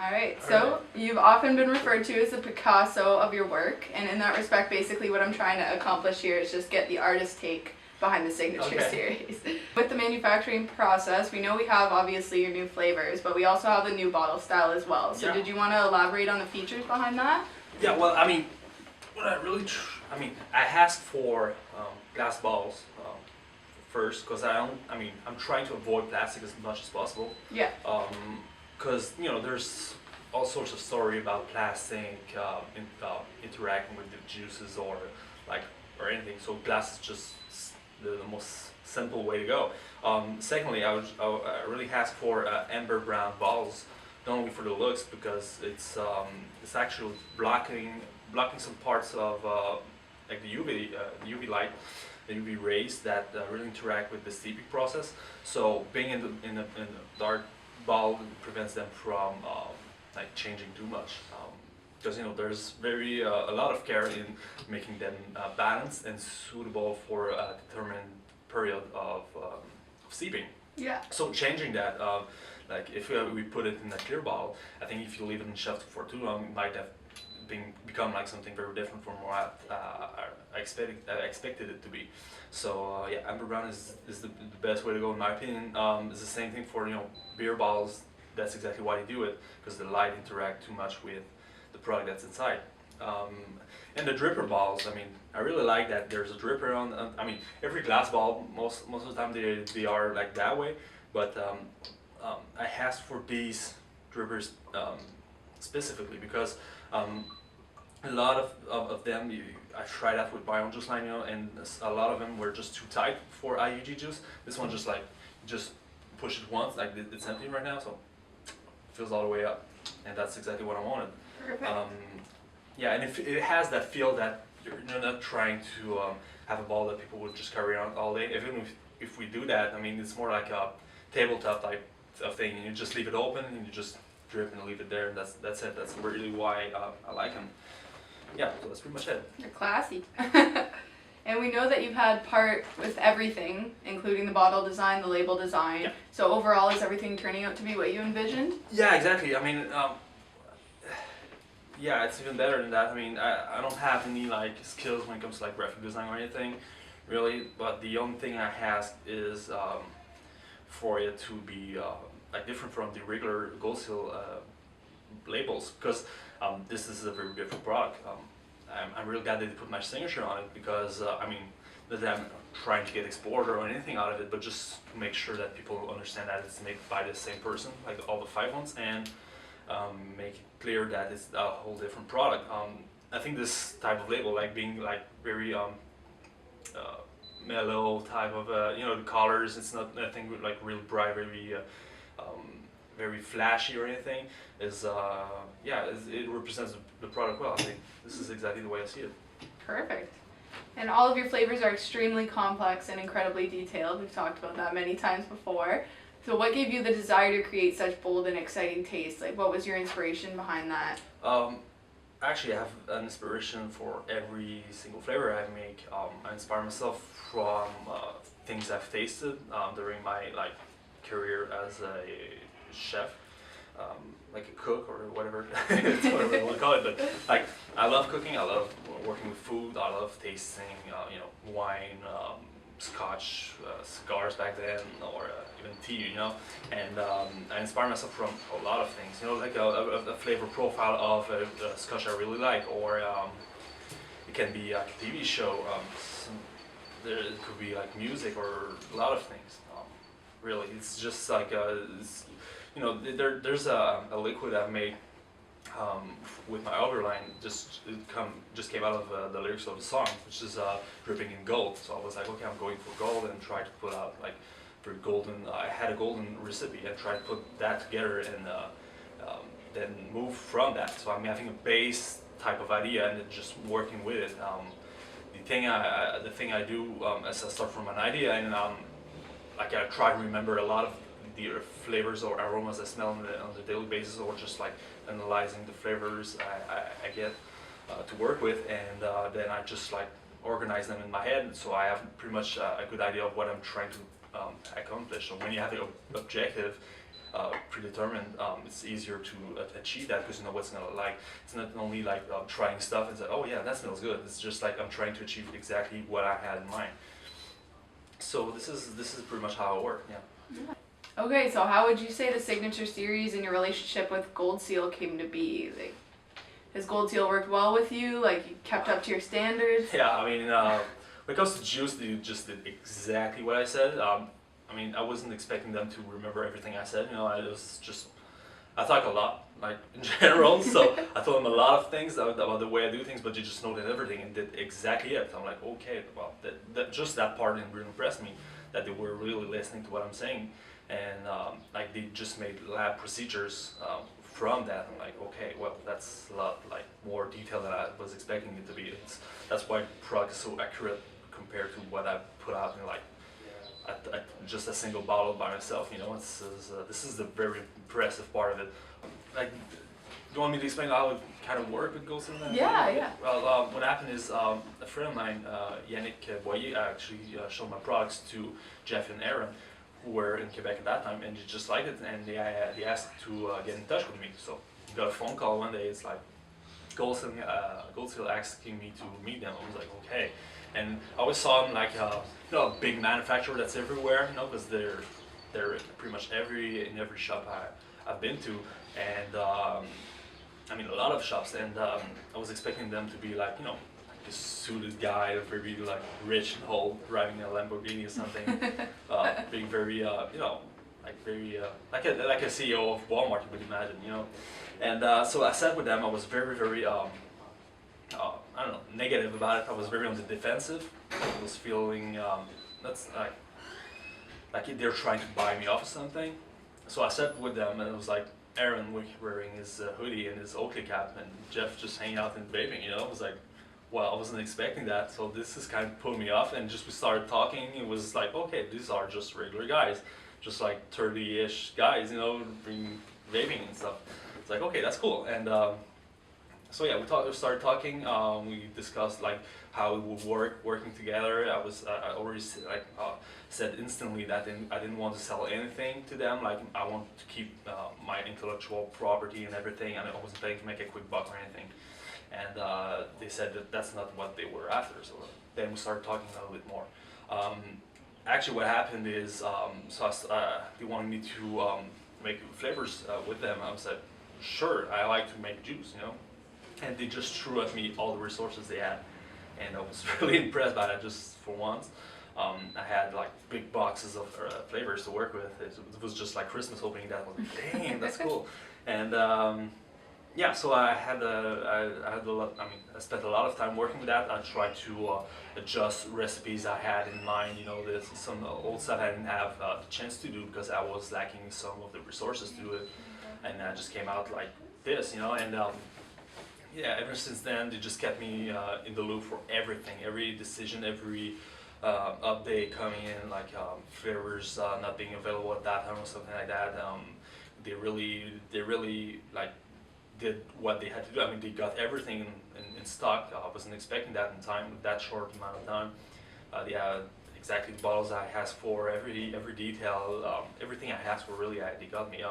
All right, so you've often been referred to as the Picasso of your work, and in that respect, basically what I'm trying to accomplish here is just get the artist take behind the signature series. With the manufacturing process, we know we have obviously your new flavors, but we also have the new bottle style as well. So did you want to elaborate on the features behind that? Yeah, well, I mean, what I really, I asked for glass bottles first because I'm trying to avoid plastic as much as possible. Yeah. Because there's all sorts of story about plastic interacting with the juices or anything. So glass is just the most simple way to go. Secondly, I really asked for amber brown bottles, not only for the looks because it's actually blocking some parts of like the UV light, the UV rays that really interact with the steeping process. So being in the dark bottle prevents them from like changing too much. Because there's a lot of care in making them balanced and suitable for a determined period of steeping. Yeah. So changing that, like if we put it in a clear bottle, I think if you leave it in the shelf for too long, it might have become like something very different from what I expected it to be. So yeah, amber brown is the best way to go in my opinion. It's the same thing for beer bottles. That's exactly why they do it, because the light interact too much with the product that's inside. And the dripper bottles, I really like that there's a dripper on. Every glass bottle, most of the time they are like that way, but I asked for these drippers specifically because a lot of them, I tried that with my own juice line, and a lot of them were just too tight for IUG juice. This one just push it once, like it's empty right now, so it fills all the way up, and that's exactly what I wanted. Perfect. Yeah, and it has that feel that you're not trying to have a bottle that people would just carry around all day. Even if we do that, it's more like a tabletop type of thing, and you just leave it open and you just drip and leave it there, and that's it. That's really why I like them. Yeah, so that's pretty much it. You're classy. And we know that you've had part with everything, including the bottle design, the label design. Yeah. So overall, is everything turning out to be what you envisioned? Yeah, exactly. Yeah, it's even better than that. I don't have any skills when it comes to graphic design or anything, really. But the only thing I ask is for it to be different from the regular Gold Seal labels, because this is a very different product. I'm really glad that they put my signature on it because not that I'm trying to get export or anything out of it, but just to make sure that people understand that it's made by the same person, like all the 5 ones, and make it clear that it's a whole different product. I think this type of label, being very mellow type of the colors, it's not nothing really bright, very flashy or anything, it represents the product well. I think this is exactly the way I see it. Perfect. And all of your flavors are extremely complex and incredibly detailed. We've talked about that many times before. So what gave you the desire to create such bold and exciting tastes? What was your inspiration behind that? Actually, I have an inspiration for every single flavor I make. I inspire myself from things I've tasted during my career as a chef, like a cook or whatever, it's whatever you want to call it. But I love cooking. I love working with food. I love tasting, wine, scotch, cigars back then, or even tea, and I inspire myself from a lot of things, like a flavor profile of a scotch I really like, or it can be a TV show, it could be music, or a lot of things. Really, it's just there's a liquid I've made with my other line, just came out of the lyrics of the song, which is dripping in gold. So I was like, okay, I'm going for gold, and try to put out for golden. I had a golden recipe and tried to put that together, and then move from that. So I'm having a base type of idea and then just working with it. The thing I do is I start from an idea, and I try to remember a lot of the flavors or aromas I smell on the daily basis, or just analyzing the flavors I get to work with, and then I just organize them in my head, so I have pretty much a good idea of what I'm trying to accomplish. So when you have an objective, predetermined, it's easier to achieve that because you know what's gonna like. It's not only like trying stuff and say, oh yeah, that smells good. It's just like I'm trying to achieve exactly what I had in mind. So this is pretty much how it worked. Yeah. Okay, so how would you say the Signature Series and your relationship with Gold Seal came to be? Like, has Gold Seal worked well with you? Like, you kept up to your standards? Yeah, I mean, when it comes to juice, they just did exactly what I said. I mean, I wasn't expecting them to remember everything I said. You know, I talk a lot, like in general. So I told them a lot of things about the way I do things, but they just noted everything and did exactly it. I'm like, okay, well, just that part didn't really impress me, that they were really listening to what I'm saying, and like they just made lab procedures from that. I'm like, okay, well, that's a lot like more detail than I was expecting it to be. That's why the product is so accurate compared to what I put out in like just a single bottle by myself. You know, this is the very impressive part of it. Like, do you want me to explain how it kind of worked with Ghost in that? Yeah. Well, what happened is a friend of mine, Yannick Boyer, actually showed my products to Jeff and Aaron, who were in Quebec at that time, and they just liked it, and they asked to get in touch with me. So I got a phone call one day. It's like Gold Seal asking me to meet them. I was like, okay. And I always saw them like you know, a big manufacturer that's everywhere, you know, because they're pretty much in every shop I've been to, and I mean a lot of shops, and I was expecting them to be like, you know, like this suited guy, very like rich and old, driving a Lamborghini or something, being very you know, like very like a CEO of Walmart, you would imagine, you know. And so I sat with them. I was very I don't know, negative about it. I was very on the defensive. I was feeling that's like they're trying to buy me off or something. So I sat with them, and it was like Aaron wearing his hoodie and his Oakley cap, and Jeff just hanging out and vaping. You know, it was like, well, I wasn't expecting that. So this is kind of pulling me off, and just we started talking. It was like, okay, these are just regular guys, just like 30-ish guys, you know, vaping and stuff. It's like, okay, that's cool. And so yeah, we started talking. We discussed like how it would working together. I already said instantly that I didn't want to sell anything to them. Like, I want to keep my intellectual property and everything, and I wasn't planning to make a quick buck or anything. And they said that that's not what they were after. So then we started talking a little bit more. Actually, what happened is they wanted me to make flavors with them. I said, sure, I like to make juice, you know. And they just threw at me all the resources they had, and I was really impressed by that. Just for once, I had like big boxes of flavors to work with. It was just like Christmas opening that. I was like, dang, that's cool. And yeah, so I had a lot. I mean, I spent a lot of time working with that. I tried to adjust recipes I had in mind. You know, there's some old stuff I didn't have the chance to do because I was lacking some of the resources to do it, and I just came out like this, you know. And yeah, ever since then, they just kept me in the loop for everything, every decision, every update coming in, like flavors not being available at that time or something like that. They really like did what they had to do. I mean, they got everything in stock. I wasn't expecting that in time, that short amount of time. They had exactly the bottles I asked for, every detail, everything I asked for. Really, they got me.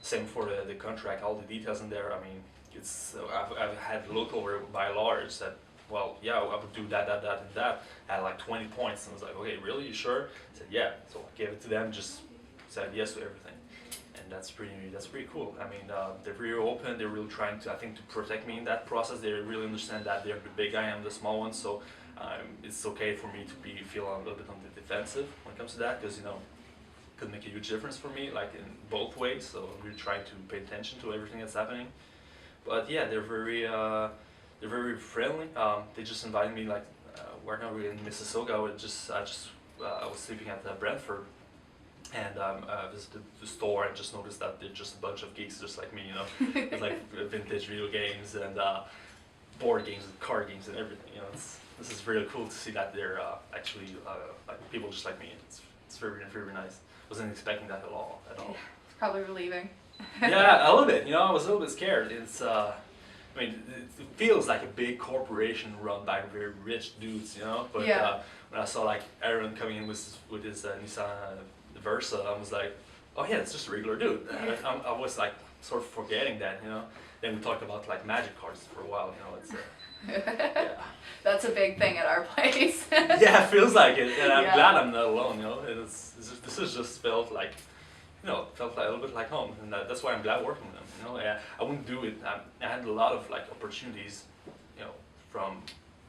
Same for the contract, all the details in there. I mean, it's I've had local where by large said, well, yeah, I would do that, and that. I had like 20 points, and I was like, okay, really, you sure? I said, yeah. So I gave it to them, just said yes to everything, and that's pretty cool. I mean, they're very open. They're really trying to, I think, to protect me in that process. They really understand that they're the big guy, I'm the small one, so it's okay for me to feel a little bit on the defensive when it comes to that, because you know, it could make a huge difference for me, like in both ways. So I'm really trying to pay attention to everything that's happening. But yeah, they're very friendly. They just invited me, like, we're now in Mississauga. I was sleeping at Brantford, and I visited the store and just noticed that they're just a bunch of geeks just like me, you know. It's like vintage video games and board games and card games and everything. You know, this is really cool to see that they're actually like people just like me. It's very nice. Wasn't expecting that at all. It's probably relieving. Yeah, a little bit. You know, I was a little bit scared. I mean, it feels like a big corporation run by very rich dudes, you know. But when I saw like Aaron coming in with his Nissan Versa, I was like, oh yeah, it's just a regular dude. I was like sort of forgetting that, you know. Then we talked about like magic cards for a while, you know. It's yeah. That's a big thing at our place. Yeah, it feels like it, and I'm Yeah. glad I'm not alone, you know. This has just felt like, you know, felt like a little bit like home, and that's why I'm glad working with them. You know, I wouldn't do it. I had a lot of like opportunities, you know, from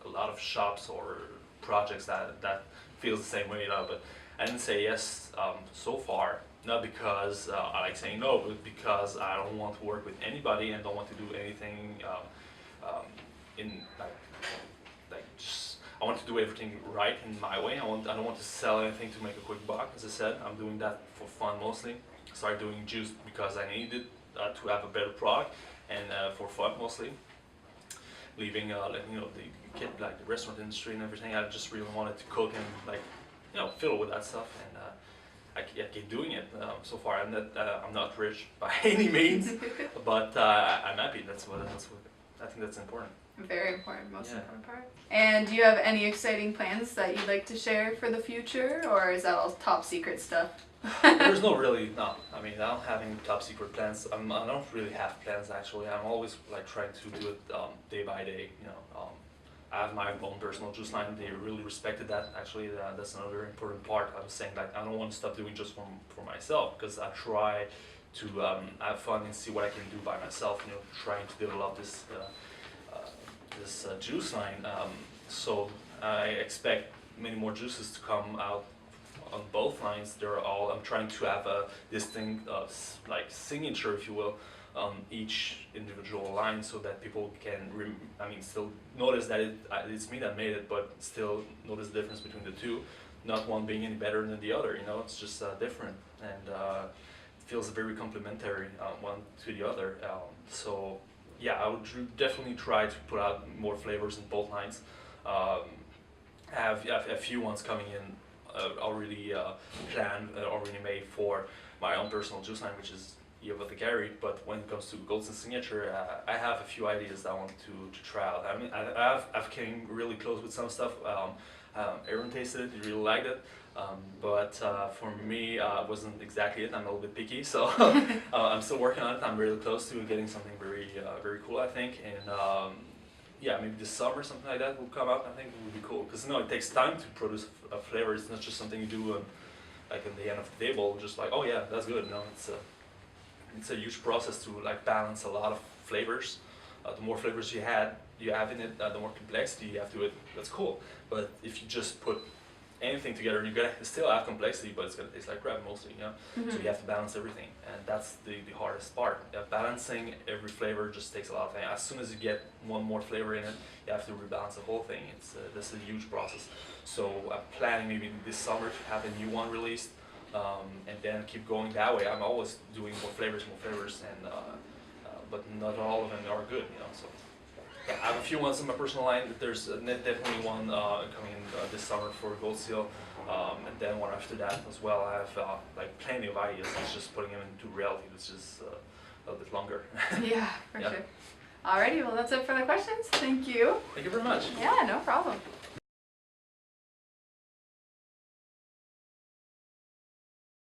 a lot of shops or projects that feels the same way, you know. But I didn't say yes so far, not because I like saying no, but because I don't want to work with anybody and don't want to do anything in just. I want to do everything right in my way. I don't want to sell anything to make a quick buck. As I said, I'm doing that for fun mostly. I started doing juice because I needed to have a better product and for fun mostly. Leaving like, you know, like the restaurant industry and everything, I just really wanted to cook and like, you know, fiddle with that stuff, and I keep doing it. So far, I'm not rich by any means, but I'm happy. That's what I think that's important. Very important, most Yeah. important part. And do you have any exciting plans that you'd like to share for the future, or is that all top secret stuff? There's no. I mean, I don't have any top secret plans. I don't really have plans actually. I'm always like trying to do it day by day. You know, I have my own personal juice line. They really respected that. Actually, that's another very important part. I was saying like I don't want to stop doing just for myself, because I try to have fun and see what I can do by myself. You know, trying to develop this juice line. So I expect many more juices to come out on both lines. I'm trying to have a distinct like signature, if you will, on each individual line, so that people can still notice that it's me that made it, but still notice the difference between the two, not one being any better than the other. You know, it's just different, and it feels very complementary one to the other. So yeah, I would definitely try to put out more flavors in both lines. I have a few ones coming in already planned, already made for my own personal juice line, which is Eva the Gary. But when it comes to Golden Signature, I have a few ideas that I want to try out. I mean, I've came really close with some stuff. Aaron tasted it, he really liked it. But for me, it wasn't exactly it. I'm a little bit picky, so I'm still working on it. I'm really close to getting something very cool, I think. And yeah, maybe this summer something like that will come out. I think it would be cool, because it takes time to produce a flavor. It's not just something you do like at the end of the table, just like, oh yeah, that's good. No, it's a huge process to like balance a lot of flavors. The more flavors you have in it, the more complexity you have to it. That's cool. But if you just put anything together, you're gonna still have complexity, but it's gonna taste like crap mostly, you know. Mm-hmm. So you have to balance everything, and that's the hardest part. Balancing every flavor just takes a lot of time. As soon as you get one more flavor in it, you have to rebalance the whole thing. That's a huge process. So I'm planning maybe this summer to have a new one released, and then keep going that way. I'm always doing more flavors, and but not all of them are good, you know. So yeah, I have a few ones in my personal line. There's definitely one coming in this summer for Gold Seal, and then one after that as well. I have like plenty of ideas. It's just putting them into reality, which is a little bit longer. Yeah, for Yeah. sure. Alrighty, well that's it for the questions. Thank you. Thank you very much. Yeah, no problem.